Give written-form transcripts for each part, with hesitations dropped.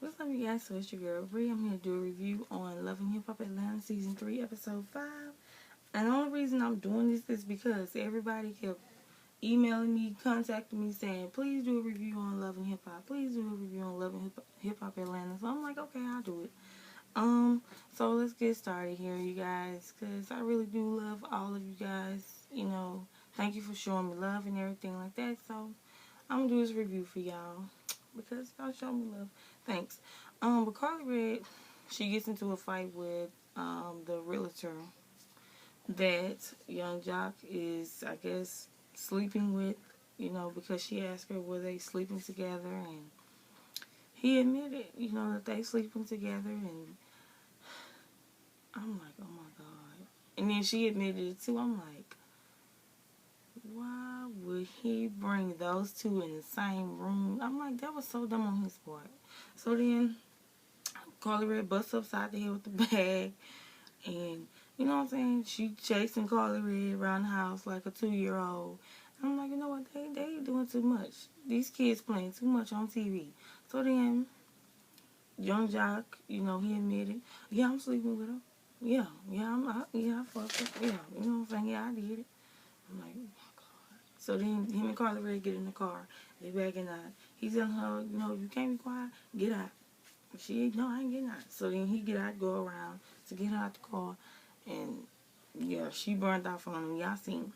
What's up, you guys? So it's your girl Bree. I'm here to do a review on Love and Hip Hop Atlanta Season 3, Episode 5. And the only reason I'm doing this is because everybody kept emailing me, contacting me, saying, please do a review on Love and Hip Hop. Please do a review on Love and Hip Hop Atlanta. So I'm like, okay, I'll do it. So let's get started here, you guys, because I really do love all of you guys. Thank you for showing me love and everything like that. So I'm going to do this review for y'all because y'all show me love. Thanks. But Carly Red, she gets into a fight with the realtor that Young Jock is, I guess, sleeping with, because she asked her were they sleeping together, and he admitted, that they sleeping together, and I'm like, oh my God. And then she admitted it too. I'm like, why would he bring those two in the same room? I'm like, that was so dumb on his part. So then Carly Red busts upside the head with the bag, and you know what I'm saying? She chasing Carly Red around the house like a 2-year-old. I'm like, you know what? They doing too much. These kids playing too much on TV. So then Young Jock, he admitted, yeah, I'm sleeping with her. Yeah, I fucked her. Yeah, you know what I'm saying? Yeah, I did it. I'm like, oh my God. So then him and Carly Red get in the car. They backing out. He's telling her, you can't be quiet. Get out. She, no, I ain't getting out. So then he get out, go around to get her out the car. And, yeah, she burned off on him. Y'all seen.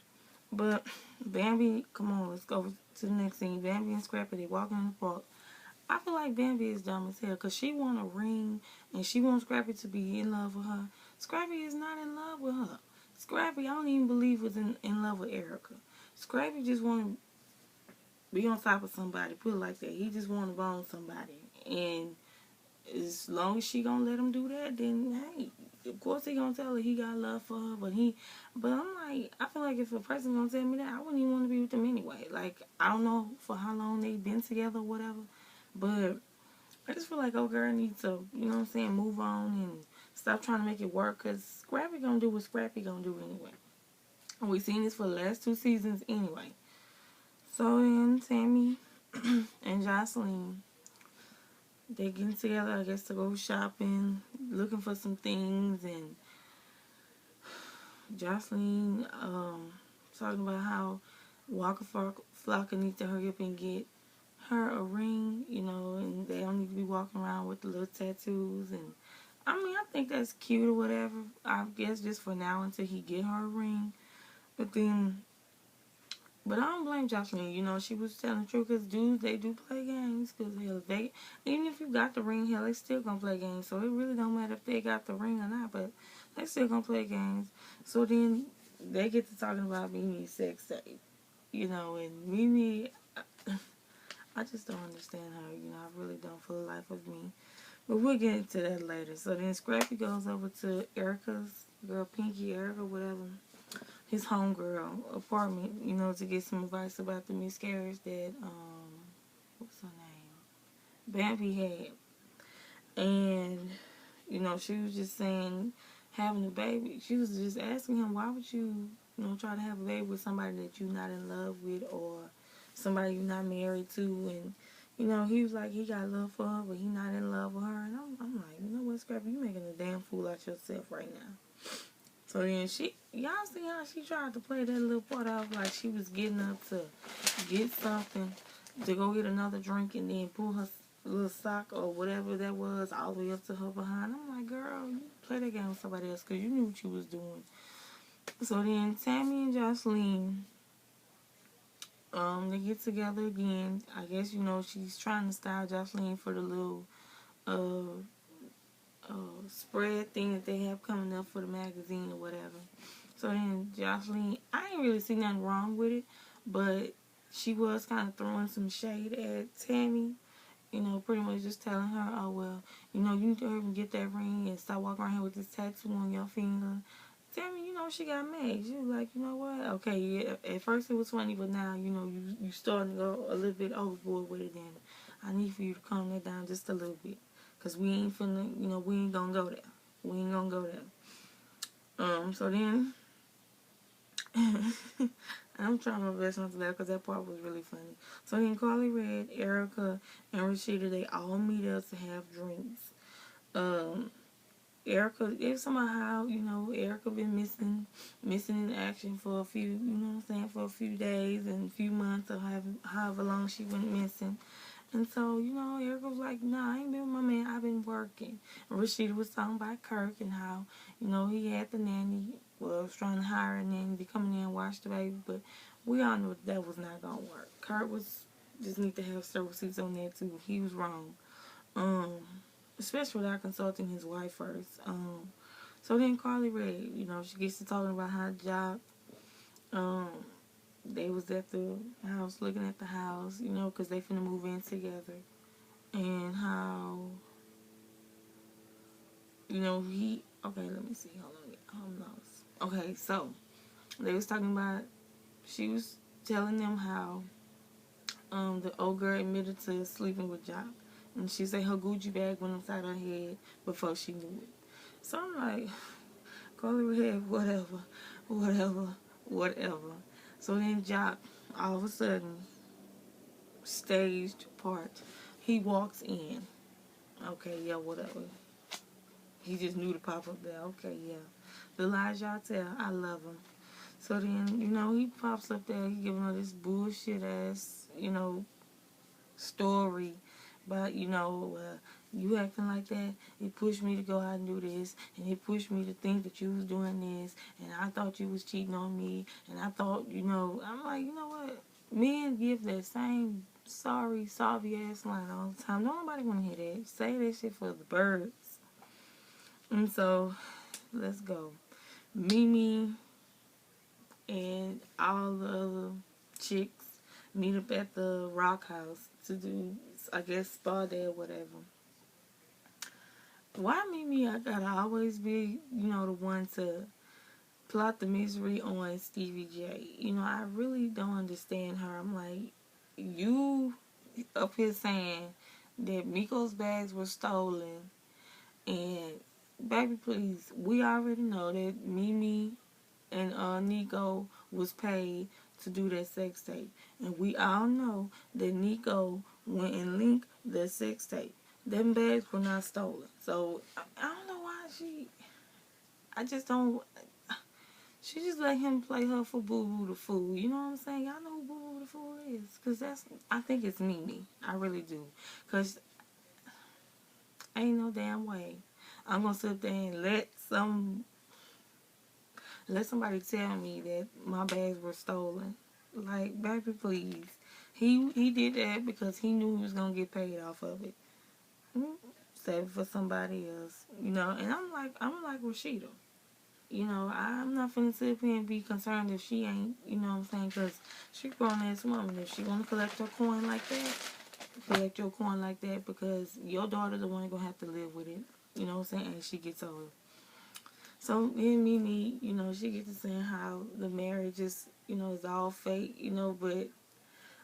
But Bambi, come on, let's go to the next scene. Bambi and Scrappy, they walking in the park. I feel like Bambi is dumb as hell because she want a ring and she wants Scrappy to be in love with her. Scrappy is not in love with her. Scrappy, I don't even believe was in love with Erica. Scrappy just want to be on top of somebody, put it like that. He just want to bone somebody. And as long as she gonna let him do that, then hey, of course he gonna tell her he got love for her. But I'm like, I feel like if a person gonna tell me that, I wouldn't even want to be with them anyway. Like, I don't know for how long they've been together or whatever, but I just feel like old girl needs to, move on and stop trying to make it work, because Scrappy gonna do what Scrappy gonna do anyway. And we've seen this for the last 2 seasons anyway. So then Tammy and Jocelyn, they getting together, I guess, to go shopping, looking for some things, and Jocelyn talking about how Walker Flocka needs to hurry up and get her a ring, and they don't need to be walking around with the little tattoos. And I mean, I think that's cute or whatever, I guess, just for now until he get her a ring. But I don't blame Jocelyn. She was telling the truth, because dudes, they do play games. Because even if you got the ring, hell, they still gonna play games. So it really don't matter if they got the ring or not, but they still gonna play games. So then they get to talking about Mimi's sex tape, and Mimi, I just don't understand her. I really don't, for the life of me. But we'll get into that later. So then Scrappy goes over to Erica's girl, Pinky, Erica, whatever, his homegirl apartment, to get some advice about the miscarriage that, what's her name? Bambi had. And, she was just saying, having a baby, she was just asking him, why would you, try to have a baby with somebody that you're not in love with, or somebody you're not married to? And, he was like, he got love for her, but he not in love with her. And I'm like, you know what, Scrappy, you making a damn fool out yourself right now. So then y'all see how she tried to play that little part off like she was getting up to get something, to go get another drink, and then pull her little sock or whatever that was all the way up to her behind. I'm like, girl, you play that game with somebody else because you knew what you was doing. So then Tammy and Jocelyn, they get together again. I guess, she's trying to style Jocelyn for the little spread thing that they have coming up for the magazine or whatever. So then Jocelyn, I ain't really see nothing wrong with it, but she was kind of throwing some shade at Tammy, pretty much just telling her, oh, well, you need to hurry and get that ring and stop walking around here with this tattoo on your finger. Tammy, she got mad. She was like, you know what? Okay, yeah, at first it was funny, but now, you starting to go a little bit overboard with it, and I need for you to calm that down just a little bit. Because we ain't finna, we ain't gonna go there. We ain't gonna go there. So then, And I'm trying my best not to laugh because that part was really funny. So then Carly Red, Erica, and Rashida, they all meet up to have drinks. Um, Erica, if somehow, Erica been missing in action for a few, for a few days and a few months or however long she went missing. And so, Erica was like, nah, I ain't been with my man. I've been working. And Rashida was talking about Kirk and how, he had the nanny, was trying to hire a nanny to come in and watch the baby. But we all knew that was not going to work. Kirk was just need to have services on there, too. He was wrong. Um, Especially without consulting his wife first. So then Carly Red, she gets to talking about how Jock, um, they was at the house looking at the house, because they finna move in together. And how, okay, let me see, hold on, I'm lost. Okay, so, they was talking about, she was telling them how, the old girl admitted to sleeping with Jock. And she said her Gucci bag went inside her head before she knew it. So I'm like, Carly Red, whatever. So then Jock, all of a sudden, staged part, he walks in. Okay, yeah, whatever. He just knew to pop up there. Okay, yeah. The lies y'all tell, I love him. So then, he pops up there, he giving her this bullshit ass, story about, you acting like that. It pushed me to go out and do this, and it pushed me to think that you was doing this, and I thought you was cheating on me, and I thought, I'm like, you know what? Men give that same sorry ass line all the time. Nobody want to hear that. Say that shit for the birds. And so, let's go. Mimi and all the other chicks meet up at the Rock House to do, I guess, spa day or whatever. Why Mimi I gotta always be, the one to plot the misery on Stevie J? I really don't understand her. I'm like, you up here saying that Miko's bags were stolen, and baby, please, we already know that Mimi and Nico was paid to do that sex tape. And we all know that Nico went and linked the sex tape. Them bags were not stolen. So, I don't know why I just don't, she just let him play her for Boo Boo the Fool. You know what I'm saying? Y'all know who Boo Boo the Fool is. Because I think it's Mimi. I really do. Because ain't no damn way I'm going to sit there and let somebody tell me that my bags were stolen. Like, baby, please. He did that because he knew he was gonna get paid off of it. Save it for somebody else, And I'm like Rashida. I'm not finna sit up here and be concerned if she ain't, you know what I'm saying? Because she grown ass woman. If she wanna collect her coin like that, collect your coin like that, because your daughter the one gonna have to live with it. You know what I'm saying? As she gets older. So me and Mimi, she gets to saying how the marriage is, is all fake, but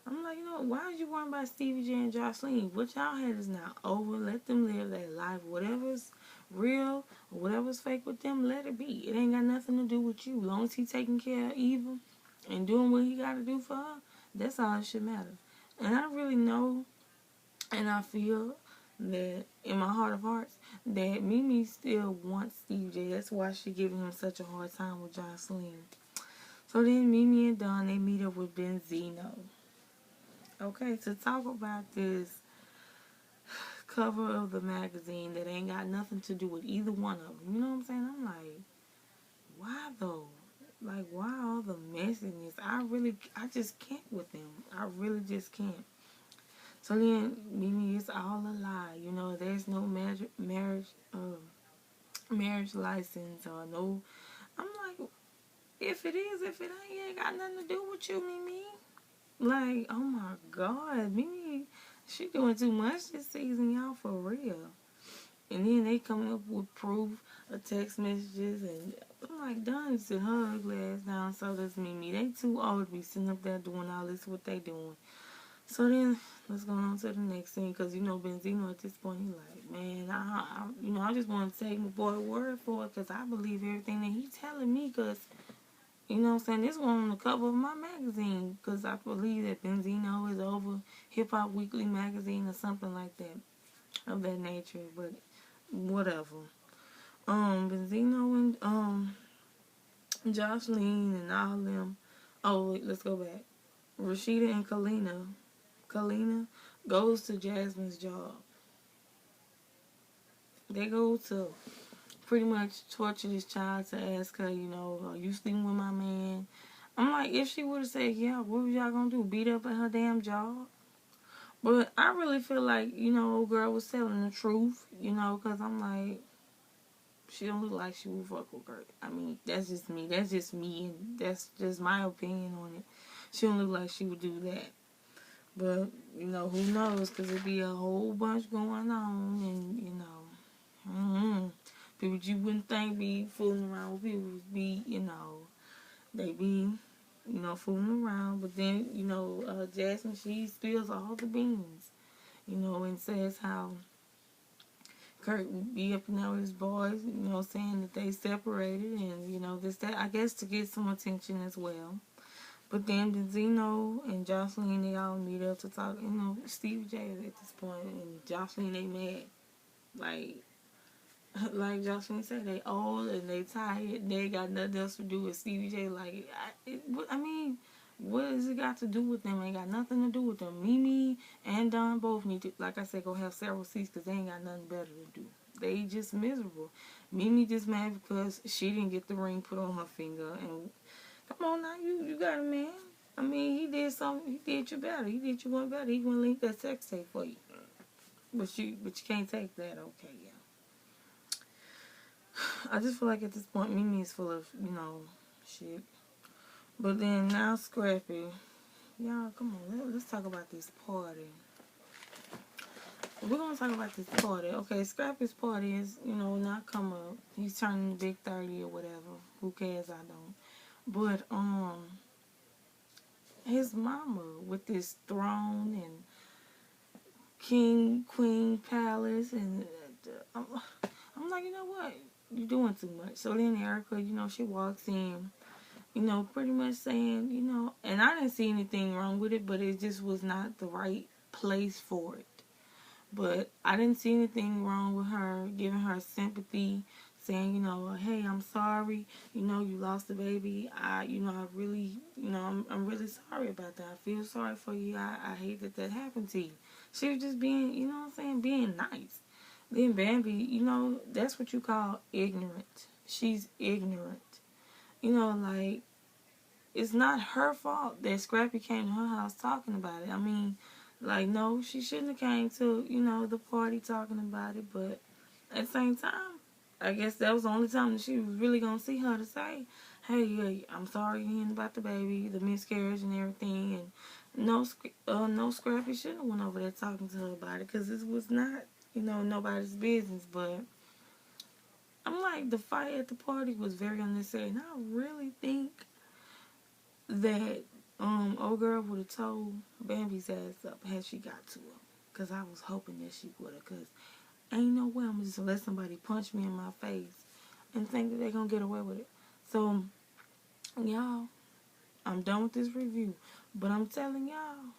I'm like, why are you worrying about Stevie J and Jocelyn? What y'all had is now over. Let them live their life. Whatever's real or whatever's fake with them, let it be. It ain't got nothing to do with you. As long as he taking care of Eva and doing what he got to do for her, that's all that should matter. And I really know and I feel that in my heart of hearts that Mimi still wants Steve J. That's why she giving him such a hard time with Jocelyn. So then Mimi and Don, they meet up with Benzino. Okay, to talk about this cover of the magazine that ain't got nothing to do with either one of them. You know what I'm saying? I'm like, why though? Like, why all the messiness? I just can't with them. I really just can't. So then, Mimi, it's all a lie. There's no marriage license or no. I'm like, if it is, if it ain't got nothing to do with you, Mimi. Like, oh my God, Mimi, she doing too much this season, y'all, for real. And then they come up with proof of text messages, and I'm like, Dawn sit her ugly ass down, so does Mimi. They too old to be sitting up there doing all this, what they doing. So then, let's go on to the next scene, because, Benzino at this point, he's like, man, I just want to take my boy word for it, because I believe everything that he's telling me, because, You know what I'm saying? This one on the cover of my magazine because I believe that Benzino is over Hip Hop Weekly magazine or something like that of that nature. But whatever. Benzino and Jocelyn and all them. Oh, wait, let's go back. Rashida and Kalina goes to Jasmine's job. They go to pretty much torture this child to ask her, you know, are you sleeping with my man? I'm like, if she would have said, yeah, what was y'all gonna do? Beat up at her damn job? But I really feel like, you know, old girl was telling the truth, you know, because I'm like, she don't look like she would fuck with Kurt. I mean, that's just me. And that's just my opinion on it. She don't look like she would do that. But, you know, who knows? Because it'd be a whole bunch going on, and, you know, people you wouldn't think be fooling around with people be, you know, they be, you know, fooling around. But then, you know, Jasmine, she spills all the beans, you know, and says how Kurt would be up and out with his boys, you know, saying that they separated and, you know, this, that, I guess to get some attention as well. But then Zeno and Jocelyn, they all meet up to talk. You know, Stevie J at this point, and Jocelyn, they mad. Like Jocelyn said, they old and they tired. They ain't got nothing else to do with Stevie J. Like, I mean, what has it got to do with them? Ain't got nothing to do with them. Mimi and Don both need to, like I said, go have several seats because they ain't got nothing better to do. They just miserable. Mimi just mad because she didn't get the ring put on her finger, and come on now, you got a man. I mean, he did something. He did you better. He did you one better. He gonna link that sex tape for you. But you can't take that. Okay, yeah. I just feel like at this point, Mimi is full of, you know, shit. But then now Scrappy, y'all, come on, let's talk about this party. We're gonna talk about this party. Okay, Scrappy's party is, you know, not come up. He's turning big 30 or whatever. Who cares? I don't. But his mama with this throne and king, queen palace, and I'm like, you know what? You're doing too much. So then Erica, you know, she walks in, you know, pretty much saying, you know, and I didn't see anything wrong with it, but it just was not the right place for it. But I didn't see anything wrong with her, giving her sympathy, saying, you know, hey, I'm sorry, you know, you lost the baby. I really, you know, I'm really sorry about that. I feel sorry for you. I hate that happened to you. She was just being, you know what I'm saying, being nice. Then Bambi, you know, that's what you call ignorant. She's ignorant. You know, like, it's not her fault that Scrappy came to her house talking about it. I mean, like, no, she shouldn't have came to, you know, the party talking about it. But at the same time, I guess that was the only time that she was really going to see her to say, hey, I'm sorry hearing about the baby, the miscarriage and everything. And no Scrappy shouldn't have went over there talking to her about it because this was not, you know, nobody's business. But I'm like, the fight at the party was very unnecessary. And I really think that old girl would have told Bambi's ass up had she got to her. Because I was hoping that she would have. Because ain't no way I'm just going to let somebody punch me in my face and think that they're going to get away with it. So, y'all, I'm done with this review. But I'm telling y'all,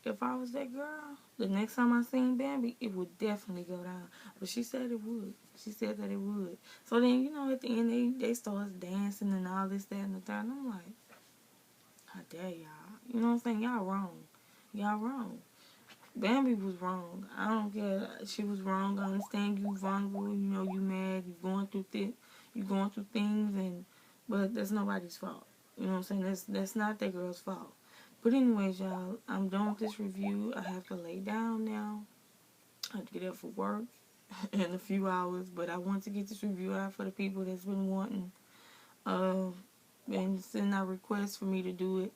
if I was that girl, the next time I seen Bambi, it would definitely go down. But she said it would. She said that it would. So then, you know, at the end, they start dancing and all this, that, and the third. And I'm like, how dare y'all? You know what I'm saying? Y'all wrong. Y'all wrong. Bambi was wrong. I don't care. She was wrong. I understand you vulnerable. You know, you mad. You going through things, but that's nobody's fault. You know what I'm saying? That's not that girl's fault. But anyways, y'all, I'm done with this review. I have to lay down now. I have to get up for work in a few hours. But I want to get this review out for the people that's been wanting and sending out requests for me to do it.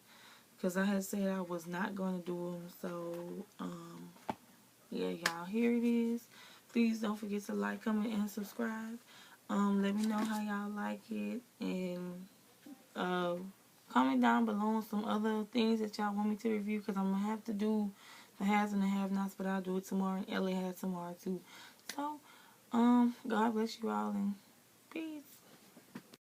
Because I had said I was not going to do them. So, yeah, y'all, here it is. Please don't forget to like, comment, and subscribe. Let me know how y'all like it. And comment down below on some other things that y'all want me to review. Because I'm going to have to do the haves and the have-nots. But I'll do it tomorrow. And LAHHA tomorrow, too. So, God bless you all. And